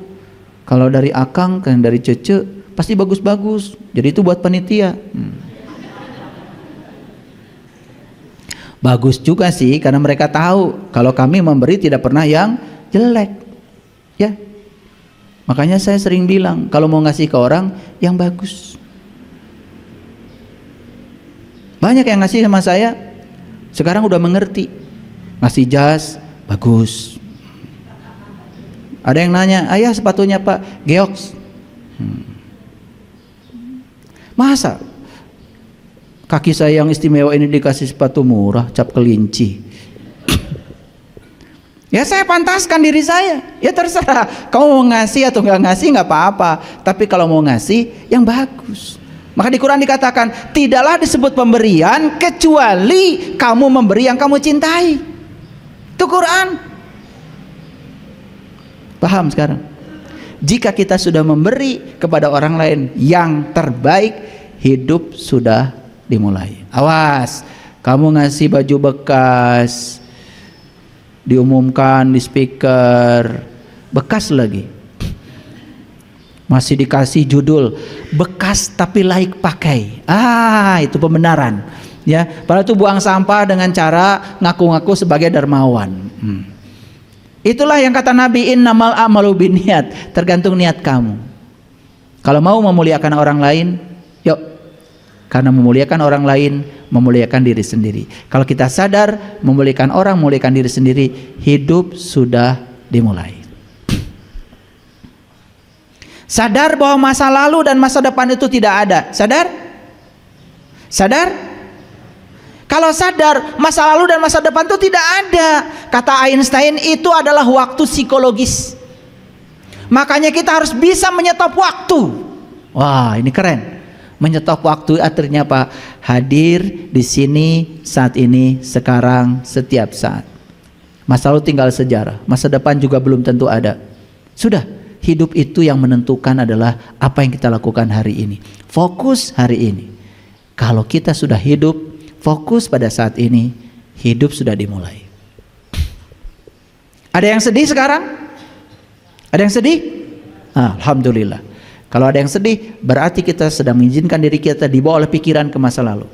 kalau dari Akang dan dari Cece pasti bagus-bagus, jadi itu buat panitia. Bagus juga sih, karena mereka tahu kalau kami memberi tidak pernah yang jelek, ya. Makanya saya sering bilang kalau mau ngasih ke orang yang bagus. Banyak yang ngasih sama saya sekarang udah mengerti. Ngasih jas bagus. Ada yang nanya, ayah sepatunya Pak Geox. Masa Kaki saya yang istimewa ini dikasih sepatu murah, cap kelinci. Ya saya pantaskan diri saya. Ya terserah, kamu mau ngasih atau nggak ngasih nggak apa-apa. Tapi kalau mau ngasih, yang bagus. Maka di Quran dikatakan, tidaklah disebut pemberian kecuali kamu memberi yang kamu cintai. Itu Quran. Paham sekarang? Jika kita sudah memberi kepada orang lain yang terbaik, hidup sudah dimulai. Awas, kamu ngasih baju bekas, diumumkan di speaker, bekas lagi, masih dikasih judul bekas tapi layak pakai. Itu pembenaran, ya. Padahal itu buang sampah dengan cara ngaku-ngaku sebagai dermawan. Itulah yang kata Nabi, innamal a'malu binniyat, tergantung niat kamu. Kalau mau memuliakan orang lain, yuk. Karena memuliakan orang lain, memuliakan diri sendiri. Kalau kita sadar memuliakan orang, memuliakan diri sendiri, hidup sudah dimulai. Sadar bahwa masa lalu dan masa depan itu tidak ada. Sadar? Sadar? Kalau sadar masa lalu dan masa depan itu tidak ada, kata Einstein, itu adalah waktu psikologis. Makanya kita harus bisa menyetop waktu. Wah, ini keren. Menyetop waktu artinya apa? Hadir di sini, saat ini, sekarang, setiap saat. Masa lalu tinggal sejarah, masa depan juga belum tentu ada. Sudah, hidup itu yang menentukan adalah apa yang kita lakukan hari ini. Fokus hari ini. Kalau kita sudah hidup, fokus pada saat ini, hidup sudah dimulai. Ada yang sedih sekarang? Ada yang sedih? Alhamdulillah. Kalau ada yang sedih, berarti kita sedang mengizinkan diri kita dibawa oleh pikiran ke masa lalu.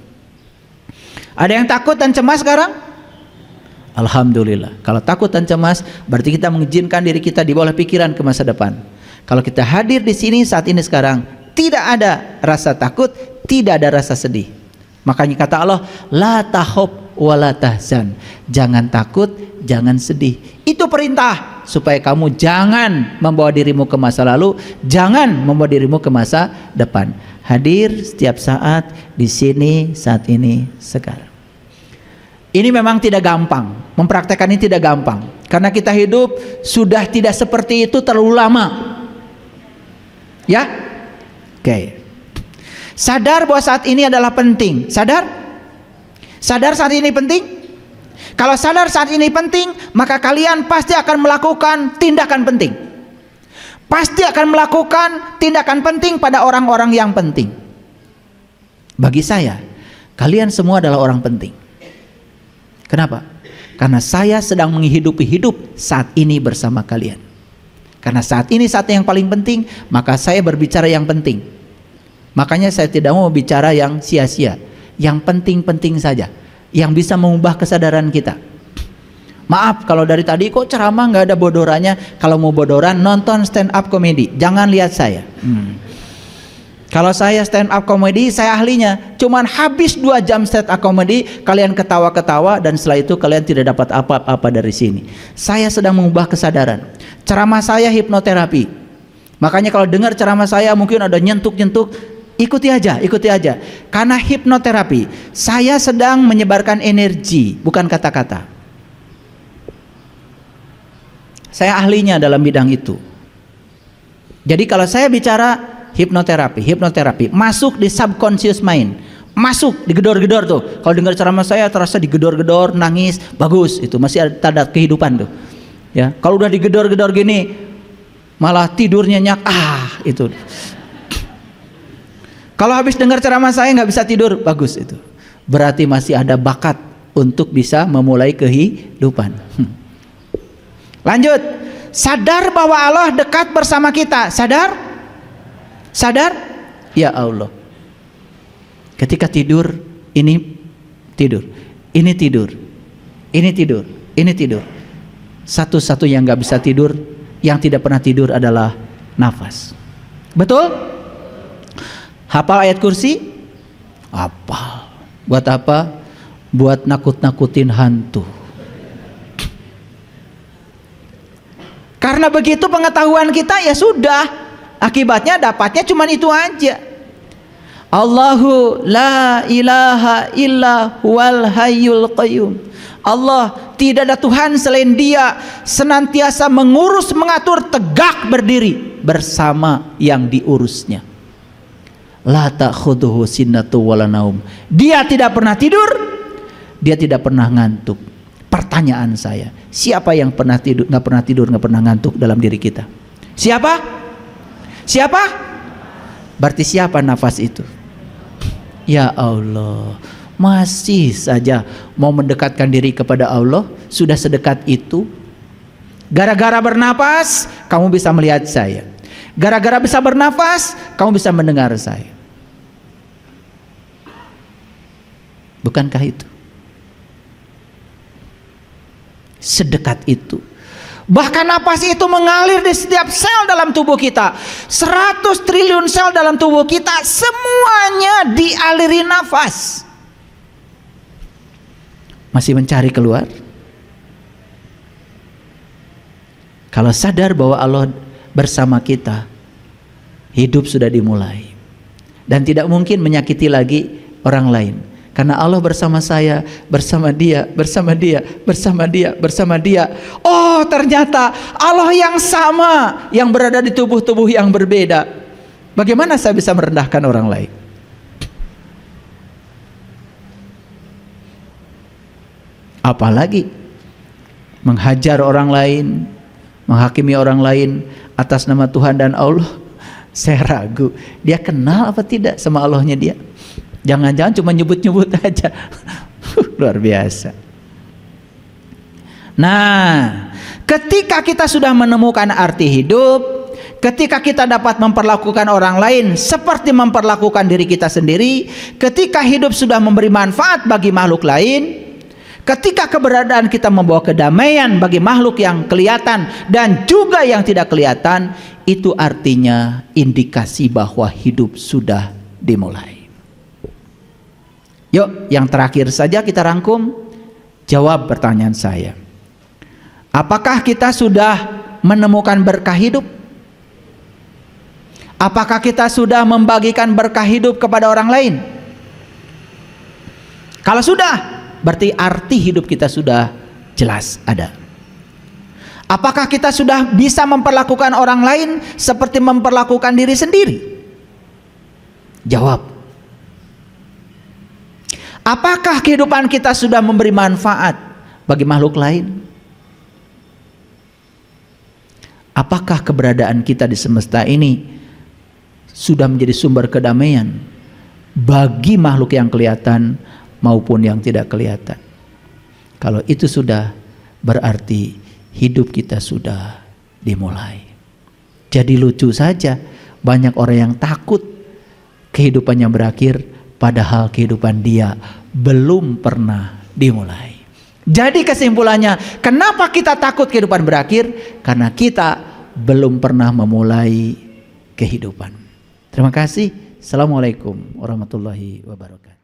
Ada yang takut dan cemas sekarang? Alhamdulillah. Kalau takut dan cemas, berarti kita mengizinkan diri kita dibawa oleh pikiran ke masa depan. Kalau kita hadir di sini saat ini sekarang, tidak ada rasa takut, tidak ada rasa sedih. Makanya kata Allah, la tahab wa la tahzan. Jangan takut, jangan sedih. Itu perintah supaya kamu jangan membawa dirimu ke masa lalu, jangan membawa dirimu ke masa depan. Hadir setiap saat di sini, saat ini, sekarang. Ini memang tidak gampang. Mempraktekkan ini tidak gampang. Karena kita hidup sudah tidak seperti itu terlalu lama. Ya? Oke. Sadar bahwa saat ini adalah penting. Sadar? Sadar saat ini penting? Kalau sadar saat ini penting, maka kalian pasti akan melakukan tindakan penting. Pasti akan melakukan tindakan penting pada orang-orang yang penting. Bagi saya, kalian semua adalah orang penting. Kenapa? Karena saya sedang menghidupi hidup saat ini bersama kalian. Karena saat ini saat yang paling penting, maka saya berbicara yang penting. Makanya saya tidak mau bicara yang sia-sia, yang penting-penting saja, yang bisa mengubah kesadaran kita. Maaf kalau dari tadi kok ceramah nggak ada bodorannya. Kalau mau bodoran, nonton stand up comedy, jangan lihat saya. Kalau saya stand up comedy, saya ahlinya. Cuman habis 2 jam stand up comedy, kalian ketawa-ketawa, dan setelah itu kalian tidak dapat apa-apa dari sini. Saya sedang mengubah kesadaran. Ceramah saya hipnoterapi. Makanya kalau dengar ceramah saya mungkin ada nyentuk-nyentuk, ikuti aja. Karena hipnoterapi, saya sedang menyebarkan energi, bukan kata-kata. Saya ahlinya dalam bidang itu. Jadi kalau saya bicara hipnoterapi, masuk di subconscious mind, masuk digedor-gedor tuh. Kalau dengar ceramah saya terasa digedor-gedor, nangis, bagus, itu masih ada tanda kehidupan tuh. Ya, kalau udah digedor-gedor gini, malah tidur nyenyak, itu. Kalau habis dengar ceramah saya nggak bisa tidur, bagus itu. Berarti masih ada bakat untuk bisa memulai kehidupan. Lanjut, sadar bahwa Allah dekat bersama kita. Sadar? Sadar? Ya Allah. Ketika tidur, ini tidur, ini tidur, ini tidur, ini tidur. Satu-satu yang nggak bisa tidur, yang tidak pernah tidur adalah nafas. Betul? Hafal ayat kursi? Hafal. Buat apa? Buat nakut-nakutin hantu. Karena begitu pengetahuan kita, ya sudah. Akibatnya dapatnya cuma itu aja. Allahu la ilaha illa huwal hayyul qayyum. Allah, tidak ada Tuhan selain Dia, senantiasa mengurus, mengatur, tegak berdiri bersama yang diurusnya. La ta'khudhuhu sinnatu wala naum. Dia tidak pernah tidur, Dia tidak pernah ngantuk. Pertanyaan saya, siapa yang pernah tidur, nggak pernah ngantuk dalam diri kita? Siapa? Siapa? Berarti siapa nafas itu? Ya Allah, masih saja mau mendekatkan diri kepada Allah, sudah sedekat itu. Gara-gara bernapas, kamu bisa melihat saya. Gara-gara bisa bernafas, kamu bisa mendengar saya. Bukankah itu? Sedekat itu. Bahkan napas itu mengalir di setiap sel dalam tubuh kita. 100 triliun sel dalam tubuh kita, semuanya dialiri nafas. Masih mencari keluar? Kalau sadar bahwa Allah bersama kita, hidup sudah dimulai. Dan tidak mungkin menyakiti lagi orang lain. Karena Allah bersama saya, bersama dia, bersama dia, bersama dia, bersama dia. Oh, ternyata Allah yang sama yang berada di tubuh-tubuh yang berbeda. Bagaimana saya bisa merendahkan orang lain? Apalagi menghajar orang lain, menghakimi orang lain atas nama Tuhan dan Allah. Saya ragu, dia kenal apa tidak sama Allahnya dia? Jangan-jangan cuma nyebut-nyebut aja. Luar biasa. Nah, ketika kita sudah menemukan arti hidup, ketika kita dapat memperlakukan orang lain seperti memperlakukan diri kita sendiri, ketika hidup sudah memberi manfaat bagi makhluk lain, ketika keberadaan kita membawa kedamaian bagi makhluk yang kelihatan dan juga yang tidak kelihatan, itu artinya indikasi bahwa hidup sudah dimulai. Yuk, yang terakhir saja kita rangkum. Jawab pertanyaan saya. Apakah kita sudah menemukan berkah hidup? Apakah kita sudah membagikan berkah hidup kepada orang lain? Kalau sudah, berarti arti hidup kita sudah jelas ada. Apakah kita sudah bisa memperlakukan orang lain seperti memperlakukan diri sendiri? Jawab. Apakah kehidupan kita sudah memberi manfaat bagi makhluk lain? Apakah keberadaan kita di semesta ini sudah menjadi sumber kedamaian bagi makhluk yang kelihatan maupun yang tidak kelihatan? Kalau itu sudah, berarti hidup kita sudah dimulai. Jadi lucu saja, banyak orang yang takut kehidupannya berakhir, padahal kehidupan dia belum pernah dimulai. Jadi kesimpulannya, kenapa kita takut kehidupan berakhir? Karena kita belum pernah memulai kehidupan. Terima kasih. Assalamualaikum warahmatullahi wabarakatuh.